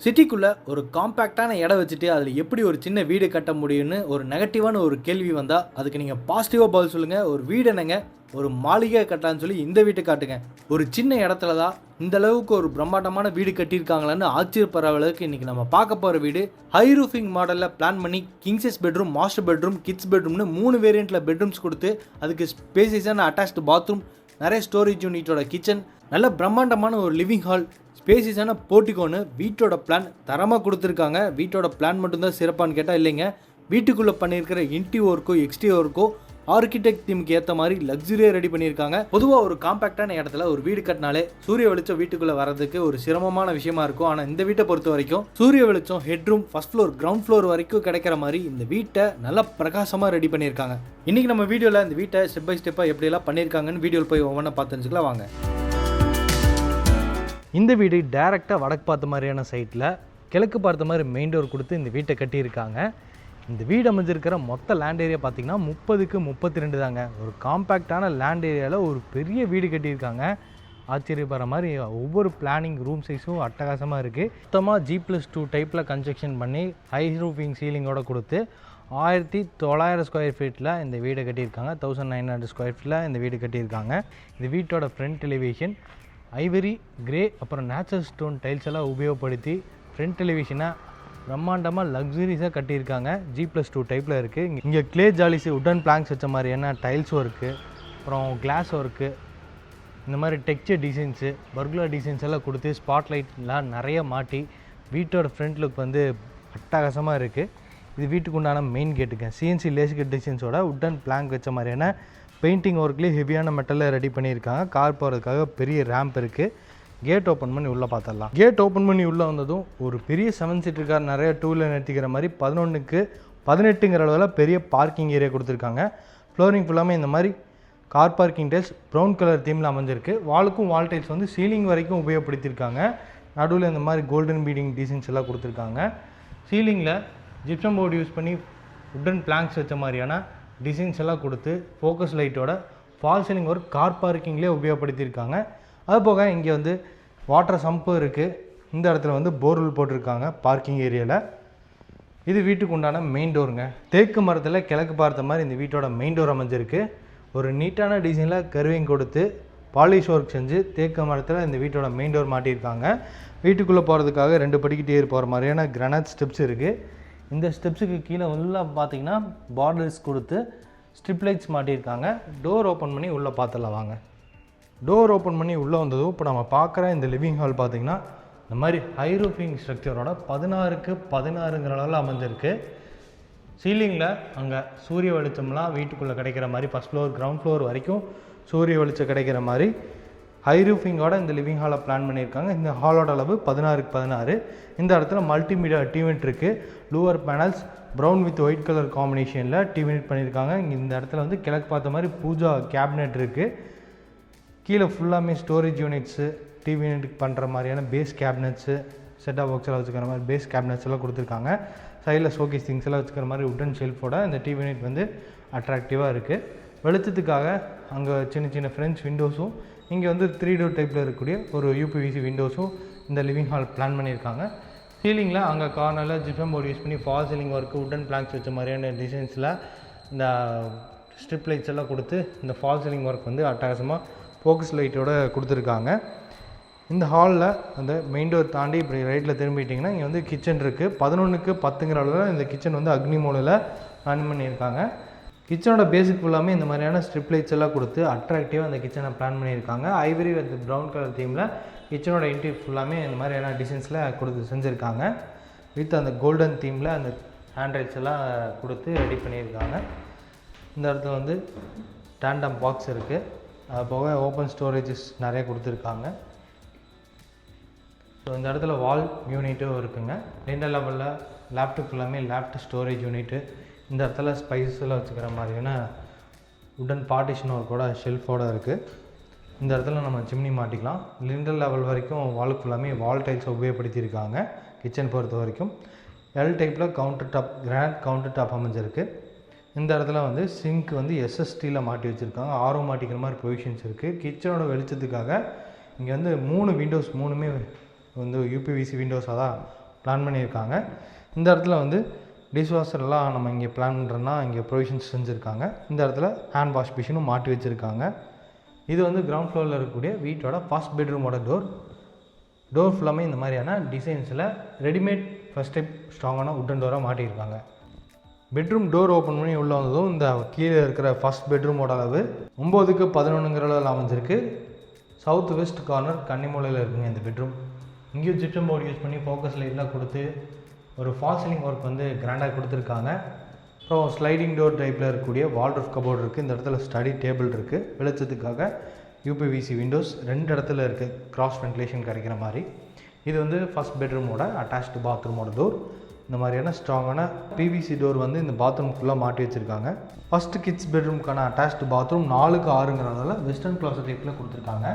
சிட்டிக்குள்ளே ஒரு காம்பேக்டான இடம் வச்சுட்டு அதில் எப்படி ஒரு சின்ன வீடு கட்ட முடியும்னு ஒரு நெகட்டிவான ஒரு கேள்வி வந்தால் அதுக்கு நீங்கள் பாசிட்டிவாக பதில் சொல்லுங்கள். ஒரு வீடு என்னங்க, ஒரு மாளிகை கட்டலான்னு சொல்லி இந்த வீட்டை காட்டுங்க. ஒரு சின்ன இடத்துல தான் இந்த அளவுக்கு ஒரு பிரம்மாண்டமான வீடு கட்டியிருக்காங்களான்னு ஆச்சரியப்படுற அளவுக்கு இன்றைக்கி நம்ம பார்க்க போகிற வீடு ஹை ரூஃபிங் மாடலில் பிளான் பண்ணி king size bedroom, master bedroom, kids பெட்ரூம்னு 3 வேரியண்ட்டில் பெட்ரூம்ஸ் கொடுத்து அதுக்கு ஸ்பேசியஸான அட்டாச்டு பாத்ரூம், நிறைய ஸ்டோரேஜ் யூனிட்டோட கிச்சன், நல்ல பிரம்மாண்டமான ஒரு லிவிங் ஹால், ஸ்பேசியஸான போர்ட்டிகோன்னு வீட்டோட பிளான் தரமாக கொடுத்துருக்காங்க. வீட்டோட பிளான் மட்டும்தான் சிறப்பான்னு கேட்டால் இல்லைங்க, வீட்டுக்குள்ளே பண்ணியிருக்கிற இன்டீரியர் ஒர்க்கோ எக்ஸ்டீரியர் ஒர்க்கோ ஆர்கிடெக்ட் தீமுக்கு ஏற்ற மாதிரி லக்ஸரியாக ரெடி பண்ணியிருக்காங்க. பொதுவாக ஒரு காம்பேக்டான இடத்துல ஒரு வீடு கட்டினாலே சூரிய வெளிச்சம் வீட்டுக்குள்ளே வரதுக்கு ஒரு சிரமமான விஷயமா இருக்கும். ஆனால் இந்த வீட்டை பொறுத்த வரைக்கும் சூரிய வெளிச்சம் headroom, first floor, ground floor வரைக்கும் கிடைக்கிற மாதிரி இந்த வீட்டை நல்லா பிரகாசமாக ரெடி பண்ணியிருக்காங்க. இன்றைக்கி நம்ம வீடியோவில் இந்த வீட்டை ஸ்டெப் பை ஸ்டெப்பாக எப்படியெல்லாம் பண்ணியிருக்காங்கன்னு வீடியோவில் போய் ஒவ்வொன்றா பார்த்து தெரிஞ்சுக்கலாம் வாங்க. இந்த வீடு டைரெக்டாக வடக்கு பார்த்த மாதிரியான சைட்டில் கிழக்கு பார்த்த மாதிரி மெயின் டோர் கொடுத்து இந்த வீட்டை கட்டியிருக்காங்க. இந்த வீடு அமைஞ்சிருக்கிற மொத்த லேண்ட் ஏரியா பார்த்திங்கன்னா 30க்கு 32 தாங்க. ஒரு காம்பேக்டான லேண்ட் ஏரியாவில் ஒரு பெரிய வீடு கட்டியிருக்காங்க. ஆச்சரியப்படுற மாதிரி ஒவ்வொரு பிளானிங் ரூம் சைஸும் அட்டகாசமாக இருக்குது. மொத்தமாக G+2 டைப்பில் கன்ஸ்ட்ரக்ஷன் பண்ணி ஹை ரூஃபிங் சீலிங்கோடு கொடுத்து 1900 ஸ்கொயர் ஃபீட்டில் இந்த வீடை கட்டியிருக்காங்க. 1900 ஸ்கொயர் ஃபீட்டில் இந்த வீடு கட்டியிருக்காங்க. இந்த வீட்டோட ஃப்ரண்ட் எலிவேஷன் ஐவரி, கிரே, அப்புறம் நேச்சுரல் ஸ்டோன் டைல்ஸ் எல்லாம் உபயோகப்படுத்தி ஃப்ரண்ட் டெலிவிஷனை பிரம்மாண்டமாக லக்ஸுரியஸாக கட்டியிருக்காங்க. G+2 டைப்பில் இருக்குது. இங்கே கிளே ஜாலிஸு, உட்டன் பிளாங்க்ஸ் வச்ச மாதிரியான டைல்ஸ் ஒர்க்கு, அப்புறம் கிளாஸ் ஒர்க்கு, இந்த மாதிரி டெக்ஸ்சர் டிசைன்ஸு, பர்குலர் டிசைன்ஸ் எல்லாம் கொடுத்து ஸ்பாட்லைட்லாம் நிறைய மாட்டி வீட்டோட ஃப்ரண்ட் லுக் வந்து அட்டகாசமாக இருக்குது. இது வீட்டுக்கு உண்டான மெயின் கேட்டுங்க. CNC லேசிக் டிசைன்ஸோட உட்டன் பிளாங்க் வச்ச மாதிரியான பெயிண்டிங் ஒர்க்லேயே ஹெவியான மெட்டலில் ரெடி பண்ணியிருக்காங்க. கார் போகிறதுக்காக பெரிய ரேம்ப் இருக்குது. கேட் ஓப்பன் பண்ணி உள்ளே பார்த்துடலாம். கேட் ஓப்பன் பண்ணி உள்ளே வந்ததும் ஒரு பெரிய 7 சீட்டர் கார் நிறைய டூ வீலர் நிறுத்திக்கிற மாதிரி 11க்கு 18ங்கிற அளவில் பெரிய பார்க்கிங் ஏரியா கொடுத்துருக்காங்க. ஃப்ளோரிங் ஃபுல்லாமே இந்த மாதிரி car parking tiles brown colour தீமில் அமைஞ்சிருக்கு. வாலுக்கும் வால் டைல்ஸ் வந்து சீலிங் வரைக்கும் உபயோகப்படுத்தியிருக்காங்க. நடுவில் இந்த மாதிரி கோல்டன் பீடிங் டிசைன்ஸ் எல்லாம் கொடுத்துருக்காங்க. சீலிங்கில் ஜிப்சம் போர்டு யூஸ் பண்ணி உட்டன் பிளாங்க்ஸ் வச்ச மாதிரியான டிசைன்ஸ் எல்லாம் கொடுத்து ஃபோக்கஸ் லைட்டோட ஃபால் சீலிங் ஒர்க் கார் பார்க்கிங்லேயே உபயோகப்படுத்தியிருக்காங்க. அதுபோக இங்கே வந்து வாட்டர் சம்பு இருக்குது. இந்த இடத்துல வந்து போர்வெல் போட்டிருக்காங்க பார்க்கிங் ஏரியாவில். இது வீட்டுக்கு உண்டான மெயின் டோருங்க. தேக்கு மரத்தில் கிழக்கு பார்த்த மாதிரி இந்த வீட்டோட மெயின் டோர் அமைஞ்சிருக்கு. ஒரு நீட்டான டிசைனில் கருவிங் கொடுத்து பாலிஷ் ஒர்க் செஞ்சு தேக்கு மரத்தில் இந்த வீட்டோட மெயின் டோர் மாட்டியிருக்காங்க. வீட்டுக்குள்ளே போகிறதுக்காக 2 படிக்கிட்டு ஏறி போகிற மாதிரியான கிரானைட் ஸ்டெப்ஸ் இருக்குது. இந்த ஸ்டெப்ஸுக்கு கீழே உள்ள பார்த்திங்கன்னா பார்டர்ஸ் கொடுத்து ஸ்ட்ரிப் லைட்ஸ் மாட்டியிருக்காங்க. டோர் ஓப்பன் பண்ணி உள்ளே பார்த்துடலாம் வாங்க. டோர் ஓப்பன் பண்ணி உள்ளே வந்ததும் இப்போ நம்ம பார்க்குற இந்த லிவிங் ஹால் பார்த்திங்கன்னா இந்த மாதிரி ஹை ரூஃபிங் ஸ்ட்ரக்சரோட 16க்கு 16ங்கிற அளவில் அமைஞ்சிருக்கு. சீலிங்கில் அங்கே சூரிய வெளிச்சம்லாம் வீட்டுக்குள்ளே கிடைக்கிற மாதிரி ஃபஸ்ட் ஃப்ளோர், கிரவுண்ட் ஃப்ளோர் வரைக்கும் சூரிய வெளிச்சம் கிடைக்கிற மாதிரி ஹை ரூஃபிங்கோட இந்த லிவிங் ஹாலை பிளான் பண்ணியிருக்காங்க. இந்த ஹாலோட அளவு 16க்கு 16. இந்த இடத்துல மல்டிமீடியா டிவினிட் இருக்குது. Louvre panels brown with white colour காம்பினேஷனில் டிவினிட் பண்ணியிருக்காங்க. இங்கே இந்த இடத்துல வந்து கிழக்கு பார்த்த மாதிரி பூஜா கேபினெட் இருக்குது. கீழே ஃபுல்லாமே ஸ்டோரேஜ் யூனிட்ஸு, டிவினிட் பண்ணுற மாதிரியான பேஸ் கேபினட்ஸு, செட்டாக பாக்ஸ் எல்லாம் வச்சுக்கிற மாதிரி பேஸ் கேபினட்ஸ் எல்லாம் கொடுத்துருக்காங்க. சைடில் ஷோகேஸ் திங்ஸ் எல்லாம் வச்சுக்கிற மாதிரி உட்டன் ஷெல்ஃபோட இந்த டிவினிட் வந்து அட்ராக்டிவாக இருக்குது. வெளிச்சத்துக்காக அங்கே சின்ன சின்ன ஃப்ரெஞ்ச் விண்டோஸும், இங்கே வந்து 3 டோர் டைப்பில் இருக்கக்கூடிய ஒரு UPVC விண்டோஸும் இந்த லிவிங் ஹால் பிளான் பண்ணியிருக்காங்க. சீலிங்கில் அங்கே கார்னரில் ஜிப்சம் போர்டு யூஸ் பண்ணி false ceiling work, wooden planks வச்ச மாதிரியான டிசைன்ஸில் இந்த ஸ்ட்ரிப் லைட்ஸ் எல்லாம் கொடுத்து இந்த ஃபால் சீலிங் ஒர்க் வந்து அட்டகாசமாக ஃபோக்கஸ் லைட்டோட கொடுத்துருக்காங்க. இந்த ஹாலில் அந்த மெயின் டோர் தாண்டி இப்படி ரைட்டில் திரும்பிட்டிங்கன்னா இங்கே வந்து கிச்சன் இருக்குது. 11க்கு 10ங்கிற அளவில் இந்த கிச்சன் வந்து அக்னி மூலையில் பிளான் பண்ணியிருக்காங்க. கிச்சனோட பேசிக் ஃபுல்லாமே இந்த மாதிரியான ஸ்ட்ரிப் லைட்ஸ் எல்லாம் கொடுத்து அட்ராக்டிவாக அந்த கிச்சனை பிளான் பண்ணியிருக்காங்க. ஐவரி வித் ப்ரௌன் கலர் தீமில் கிச்சனோட இன்டீரியர் ஃபுல்லாமே இந்த மாதிரியான டிசைன்ஸில் கொடுத்து செஞ்சுருக்காங்க. வித் அந்த கோல்டன் தீமில் அந்த ஹேண்ட் ரைட்ஸ் எல்லாம் கொடுத்து ரெடி பண்ணியிருக்காங்க. இந்த இடத்துல வந்து டேண்டம் பாக்ஸ் இருக்குது. அது போக ஓப்பன் ஸ்டோரேஜஸ் நிறைய கொடுத்துருக்காங்க. ஸோ இந்த இடத்துல வால் யூனிட்டும் இருக்குங்க. 2 லெவலில் லேப்டாப் ஃபுல்லாமே லேப்டாப் ஸ்டோரேஜ் யூனிட்டு. இந்த இடத்துல ஸ்பைசஸ் எல்லாம் வச்சுக்கிற மாதிரியான உடன் பார்ட்டிஷன் ஒர்க்கோட ஷெல்ஃபோடு இருக்குது. இந்த இடத்துல நம்ம சிம்னி மாட்டிக்கலாம். 2 லெவல் வரைக்கும் வாலுக்கு ஃபுல்லாமே வால் டைல்ஸ் உபயோகப்படுத்தியிருக்காங்க. கிச்சன் பொறுத்த வரைக்கும் எல் டைப்பில் counter top, granite counter top அமைஞ்சிருக்கு. இந்த இடத்துல வந்து சிங்க் வந்து SSTயில் மாட்டி வச்சுருக்காங்க. ஆரோ மாட்டிக்கிற மாதிரி ப்ரொவிஷன்ஸ் இருக்குது. கிச்சனோட வெளிச்சத்துக்காக இங்கே வந்து 3 விண்டோஸ், 3மே வந்து UPVC விண்டோஸாக தான் பிளான் பண்ணியிருக்காங்க. இந்த இடத்துல வந்து டிஷ்வாஷர்லாம் நம்ம இங்கே பிளான் பண்ணுறோன்னா இங்கே ப்ரொவிஷன்ஸ் செஞ்சுருக்காங்க. இந்த இடத்துல ஹேண்ட் வாஷ் மிஷினும் மாட்டி வச்சுருக்காங்க. இது வந்து கிரவுண்ட் ஃப்ளோரில் இருக்கக்கூடிய வீட்டோட ஃபர்ஸ்ட் பெட்ரூமோட டோர் ஃபுல்லாமே இந்த மாதிரியான டிசைன்ஸில் ரெடிமேட் ஃபர்ஸ்ட் டைப் ஸ்ட்ராங்கான உட்டன் டோராக மாட்டியிருக்காங்க. பெட்ரூம் டோர் ஓப்பன் பண்ணி உள்ளே வந்ததும் இந்த கீழே இருக்கிற ஃபர்ஸ்ட் பெட்ரூமோட அளவு 9க்கு 11ங்கிற அளவில் அமைஞ்சிருக்கு. சவுத் வெஸ்ட் கார்னர் கன்னிமூலையில் இருக்குங்க இந்த பெட்ரூம். இங்கேயும் ஜிப்சம் போர்டு யூஸ் பண்ணி ஃபோக்கஸ் லைட்லாம் கொடுத்து ஒரு ஃபால் சீலிங் ஒர்க் வந்து கிராண்டாக கொடுத்துருக்காங்க. அப்புறம் ஸ்லைடிங் டோர் டைப்பில் இருக்கக்கூடிய வால்ட்ரூஃப் கபோர்டு இருக்குது. இந்த இடத்துல ஸ்டடி டேபிள் இருக்குது. வெளிச்சத்துக்காக யூபிவிசி விண்டோஸ் 2 இடத்துல இருக்குது, கிராஸ் வென்டிலேஷன் கிடைக்கிற மாதிரி. இது வந்து ஃபர்ஸ்ட் பெட்ரூமோட அட்டாச்டு பாத்ரூமோட டோர். இந்த மாதிரியான ஸ்ட்ராங்கான பிவிசி டோர் வந்து இந்த பாத்ரூம் ஃபுல்லாக மாட்டி வச்சுருக்காங்க. ஃபஸ்ட்டு கிட்ஸ் பெட்ரூம்க்கான அட்டாச்டு பாத்ரூம் 4க்கு 6ங்கிறதால வெஸ்டர்ன் கிளாசட் டைப்பில் கொடுத்துருக்காங்க.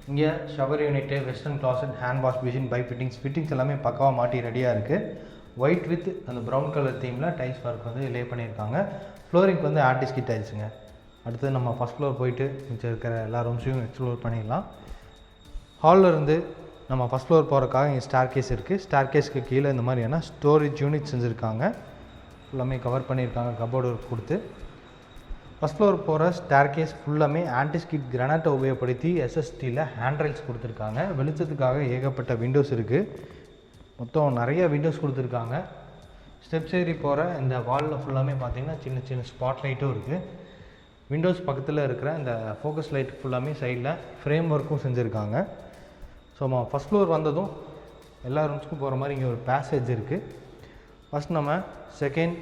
இங்கே shower unit, western closet, hand wash machine, pipe fittings எல்லாமே பக்காவாக மாட்டி ரெடியாக இருக்குது. ஒயிட் வித் அந்த ப்ரௌன் கலர் தீமில் டைல்ஸ் ஒர்க் வந்து லே பண்ணியிருக்காங்க. ஃப்ளோரிங்க்கு வந்து ஆர்டிஸ்கி டைல்ஸுங்க. அடுத்து நம்ம ஃபஸ்ட் ஃப்ளோர் போயிட்டு மிச்சம் இருக்கிற எல்லா ரூம்ஸையும் எக்ஸ்ப்ளோர் பண்ணிடலாம். ஹாலில் இருந்து நம்ம ஃபஸ்ட் ஃப்ளோர் போகிறக்காக இங்கே ஸ்டார் கேஸ் இருக்குது. ஸ்டார் கேஸ்க்கு கீழே இந்த மாதிரியான ஸ்டோரேஜ் யூனிட் செஞ்சுருக்காங்க. ஃபுல்லாமே கவர் பண்ணியிருக்காங்க கபோர்டு ஒர்க் கொடுத்து. ஃபஸ்ட் ஃப்ளோர் போகிற ஸ்டார் கேஸ் ஃபுல்லாமே ஆன்டிஸ்கிட் கிரானைட்டை உபயோகப்படுத்தி எஸ்எஸ்டியில் ஹேண்ட் ரைல்ஸ் கொடுத்துருக்காங்க. வெளிச்சத்துக்காக ஏகப்பட்ட விண்டோஸ் இருக்குது. மொத்தம் நிறைய விண்டோஸ் கொடுத்துருக்காங்க. ஸ்டெப்ஸ் ஏறி போகிற இந்த வாலில் ஃபுல்லாமே பார்த்திங்கன்னா சின்ன சின்ன ஸ்பாட் லைட்டும் இருக்குது. விண்டோஸ் பக்கத்தில் இருக்கிற இந்த ஃபோக்கஸ் லைட் ஃபுல்லாமே சைடில் ஃப்ரேம் ஒர்க்கும் செஞ்சுருக்காங்க. ஸோ நம்ம ஃபஸ்ட் ஃப்ளோர் வந்ததும் எல்லா ரூம்ஸ்க்கும் போகிற மாதிரி இங்கே ஒரு பேசேஜ் இருக்குது. ஃபஸ்ட் நம்ம செகண்ட்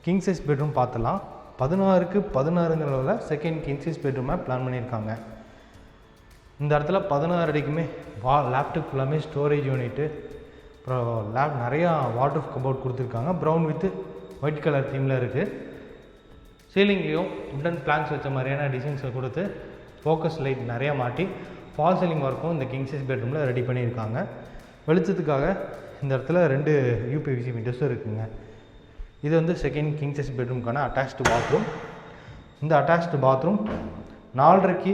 கிங் சைஸ் பெட்ரூம் பார்த்துலாம். 16க்கு 16ங்கிற அளவில் செகண்ட் கிங் சைஸ் பெட்ரூமை பிளான் பண்ணியிருக்காங்க. இந்த இடத்துல 16 அடிக்குமே லேப்டாப் ஃபுல்லாமே ஸ்டோரேஜ் யூனிட்டு, அப்புறம் நிறையா வாட்டர் கபோர்ட் கொடுத்துருக்காங்க. ப்ரௌன் வித் ஒயிட் கலர் தீமில் இருக்குது. சீலிங்லேயும் உட்டன் பிளாங்க்ஸ் வச்ச மாதிரியான டிசைன்ஸை கொடுத்து ஃபோக்கஸ் லைட் நிறையா மாட்டி ஃபால் சீலிங் ஒர்க்கும் இந்த கிங் சைஸ் பெட்ரூமில் ரெடி பண்ணியிருக்காங்க. வெளிச்சத்துக்காக இந்த இடத்துல 2 யூபிவிசி விண்டோஸும் இருக்குதுங்க. இது வந்து செகண்ட் கிங் சைஸ் பெட்ரூம்க்கான அட்டாச்டு பாத்ரூம். இந்த அட்டாச்டு பாத்ரூம் 4.5க்கு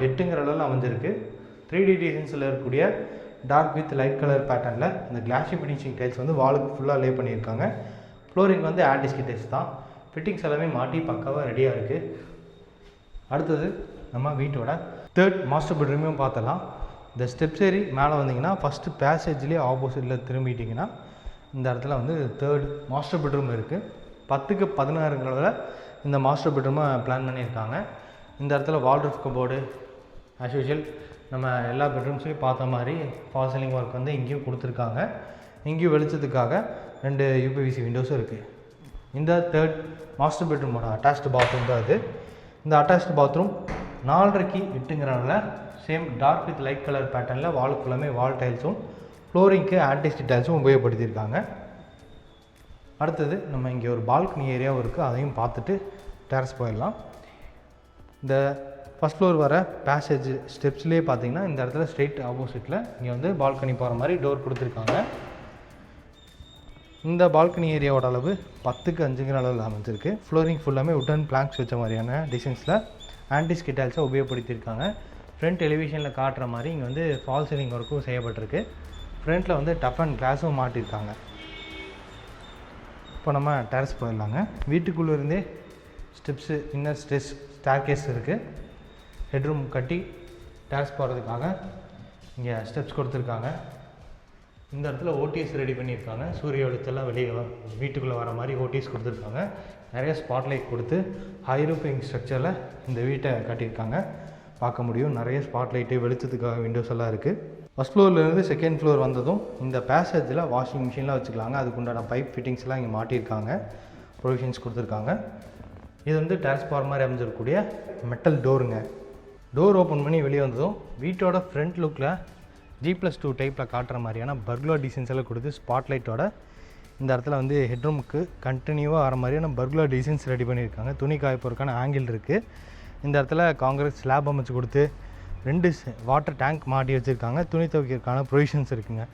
8ங்கிற அளவில் அமைஞ்சிருக்கு. 3D டிசைன்ஸில் இருக்கக்கூடிய டார்க் வித் லைட் கலர் பேட்டர்னில் இந்த கிளாஷி ஃபினிஷிங் டைல்ஸ் வந்து வாலுக்கு ஃபுல்லாக லே பண்ணியிருக்காங்க. ஃப்ளோரிங் வந்து ஆன்டிஸ்கி டைல்ஸ் தான். ஃபிட்டிங்ஸ் எல்லாமே மாட்டி பக்காவாக ரெடியாக இருக்குது. அடுத்தது நம்ம வீட்டோட தேர்ட் மாஸ்டர் பெட்ரூமையும் பார்த்தலாம். இந்த ஸ்டெப்ஸ் ஏறி மேலே வந்தீங்கன்னா ஃபஸ்ட்டு பேசேஜ்லேயே ஆப்போசிட்டில் திரும்பிட்டிங்கன்னா இந்த இடத்துல வந்து தேர்ட் மாஸ்டர் பெட்ரூம் இருக்குது. 10க்கு 16ங்கிறதுல இந்த மாஸ்டர் பெட்ரூமை பிளான் பண்ணியிருக்காங்க. இந்த இடத்துல வால்ட்ரூஃப் கபோர்டு ஆஸ் யூஷுவல் நம்ம எல்லா பெட்ரூம்ஸ்லையும் பார்த்த மாதிரி ஃபால் சீலிங் ஒர்க் வந்து இங்கேயும் கொடுத்துருக்காங்க. இங்கேயும் வெளிச்சத்துக்காக 2 யூபிவிசி விண்டோஸும் இருக்குது. இந்த தேர்ட் மாஸ்டர் பெட்ரூமோட அட்டாச்டு பாத்ரூம் தான் இது. இந்த அட்டாச்டு பாத்ரூம் 4.5க்கு 8ங்கிறனால same dark with light colour பேட்டர்னில் வாலுக்கு ஃபுல்லாமே வால் டைல்ஸும் ஃப்ளோரிங்க்கு ஆன்டிஸ்டி டைல்ஸும் உபயோகப்படுத்தியிருக்காங்க. அடுத்தது நம்ம இங்கே ஒரு பால்கனி ஏரியாவும் இருக்குது. அதையும் பார்த்துட்டு டெரஸ் போயிடலாம். இந்த ஃபஸ்ட் ஃப்ளோர் வர பேசேஜ் ஸ்டெப்ஸ்லேயே பார்த்தீங்கன்னா இந்த இடத்துல ஸ்ட்ரெயிட் ஆப்போசிட்டில் இங்கே வந்து பால்கனி போகிற மாதிரி டோர் கொடுத்துருக்காங்க. இந்த பால்கனி ஏரியாவோட அளவு 10க்கு 5ங்கிற அளவில் அமைஞ்சிருக்கு. ஃப்ளோரிங் ஃபுல்லாமே உட்டன் பிளாங்க்ஸ் வச்ச மாதிரியான டிசைன்ஸில் ஆன்டிஸ்கி டைல்ஸை உபயோகப்படுத்தியிருக்காங்க. ஃப்ரண்ட் டெலிவிஷனில் காட்டுற மாதிரி இங்கே வந்து ஃபால் சீலிங் ஒர்க்கும் செய்யப்பட்டிருக்கு. ஃப்ரண்ட்டில் வந்து டஃப் அண்ட் கிளாஸும் மாட்டியிருக்காங்க. இப்போ நம்ம டெரஸ் போயிடலாங்க. வீட்டுக்குள்ளே இருந்தே ஸ்டெப்ஸு இன்னர் ஸ்டார் கேஸ் இருக்குது. ஹெட்ரூம் கட்டி டெரஸ் போகிறதுக்காக இங்கே ஸ்டெப்ஸ் கொடுத்துருக்காங்க. இந்த இடத்துல ஓடிஎஸ் ரெடி பண்ணியிருக்காங்க. சூரிய வெளிச்செல்லாம் வெளியே வீட்டுக்குள்ளே வர மாதிரி ஓடிஎஸ் கொடுத்துருக்காங்க. நிறைய ஸ்பாட்லைட் கொடுத்து ஹை ரூஃபிங் ஸ்ட்ரக்சரில் இந்த வீட்டை கட்டியிருக்காங்க. பார்க்க முடியும் நிறைய ஸ்பாட்லைட்டு, வெளிச்சத்துக்காக விண்டோஸ் எல்லாம் இருக்குது. ஃபஸ்ட் ஃப்ளோர்லேருந்து செகண்ட் ஃப்ளோர் வந்ததும் இந்த பேசேஜில் வாஷிங் மிஷின்லாம் வச்சுக்கலாங்க. அதுக்குண்டான பைப் ஃபிட்டிங்ஸ்லாம் இங்கே மாட்டியிருக்காங்க, ப்ரொவிஷன்ஸ் கொடுத்துருக்காங்க. இது வந்து டெரஸ் போகிற மாதிரி அமைஞ்சிருக்கக்கூடிய மெட்டல் டோருங்க. டோர் ஓப்பன் பண்ணி வெளியே வந்ததும் வீட்டோட ஃப்ரண்ட் லுக்கில் G+2 டைப்பில் காட்டுற மாதிரியான பர்குலா டிசைன்ஸ் எல்லாம் கொடுத்து ஸ்பாட்லைட்டோட இந்த இடத்துல வந்து ஹெட்ரூமுக்கு கண்டினியூவாக வர மாதிரியான பர்குலா டிசைன்ஸ் ரெடி பண்ணியிருக்காங்க. துணி காயப்போருக்கான ஆங்கிள் இருக்குது. இந்த இடத்துல காங்கிரீட் ஸ்லாப் அமைச்சு கொடுத்து 2 வாட்டர் டேங்க் மாட்டி வச்சுருக்காங்க. துணி துவைக்கிறதுக்கான ப்ரொவிஷன்ஸ் இருக்குங்க.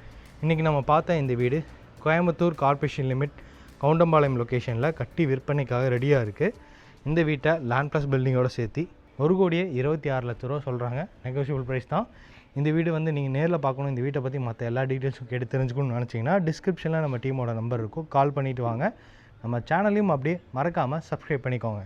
இன்றைக்கி நம்ம பார்த்த இந்த வீடு கோயம்புத்தூர் கார்ப்பரேஷன் லிமிட் கவுண்டம்பாளையம் லொக்கேஷனில் கட்டி விற்பனைக்காக ரெடியாக இருக்குது. இந்த வீட்டை லேண்ட் ப்ளஸ் பில்டிங்கோடு சேர்த்து 1,26,00,000 ரூபா சொல்கிறாங்க. நெகோஷியபிள் ப்ரைஸ் தான். இந்த வீடு வந்து நீங்கள் நேரில் பார்க்கணும், இந்த வீட்டை பற்றி மற்ற எல்லா டீட்டெயில்ஸும் கேட்டு தெரிஞ்சுக்கணும்னு நினச்சிங்கன்னா டிஸ்கிரிப்ஷனில் நம்ம டீமோட நம்பர் இருக்கும், கால் பண்ணிவிட்டு வாங்க. நம்ம சேனலையும் அப்படியே மறக்காமல் சப்ஸ்கிரைப் பண்ணிக்கோங்க.